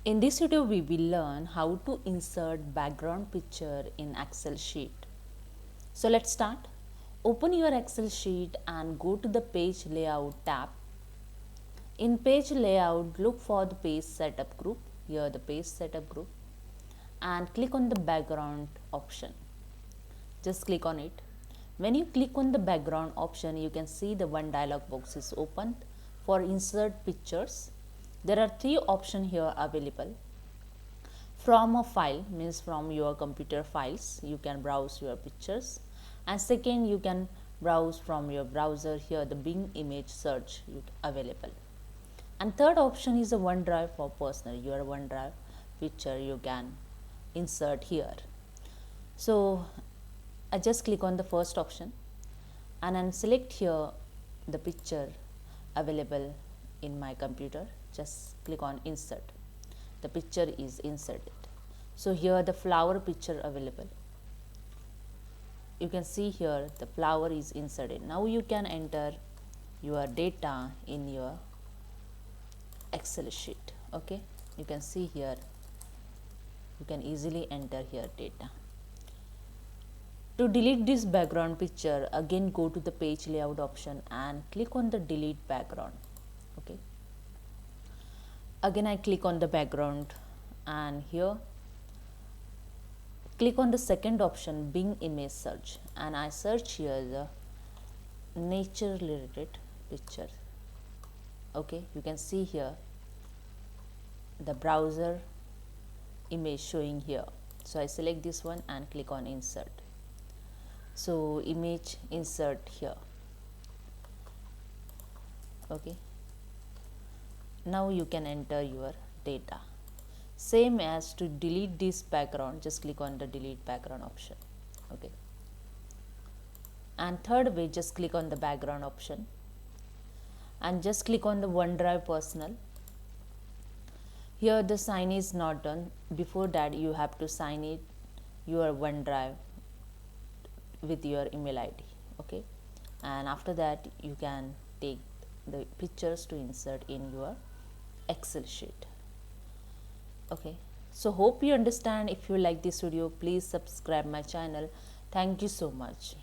In this video, we will learn how to insert background picture in Excel sheet. So let's start. Open your Excel sheet and go to the page layout tab. In page layout, look for the page setup group. Here the page setup group, and click on the background option. Just click on it. When you click on the background option, you can see the one dialog box is opened for insert pictures. There are three options here available. From a file means from your computer files, you can browse your pictures, and second, you can browse from your browser. Here the Bing image search available, and third option is a OneDrive for personal. Your OneDrive picture you can insert here. So I just click on the first option and then select here the picture available in my computer. Just click on insert. The picture is inserted. So here the flower picture available. You can see here the flower is inserted. Now you can enter your data in your Excel sheet. Okay, you can see here, you can easily enter here data. To delete this background picture, again go to the page layout option and click on the delete background. Okay, again I click on the background and here click on the second option, Bing image search, and I search here the nature related picture. Okay, you can see here the browser image showing here. So I select this one and click on insert. So image insert here. Okay, now you can enter your data. Same as to delete this background, just click on the delete background option. Okay, and third way, just click on the background option and just click on the OneDrive personal. Here the sign is not done. Before that you have to sign it your OneDrive with your email ID. Okay, and after that you can take the pictures to insert in your Excel sheet. Okay, so hope you understand. If you like this video, please subscribe my channel. Thank you so much.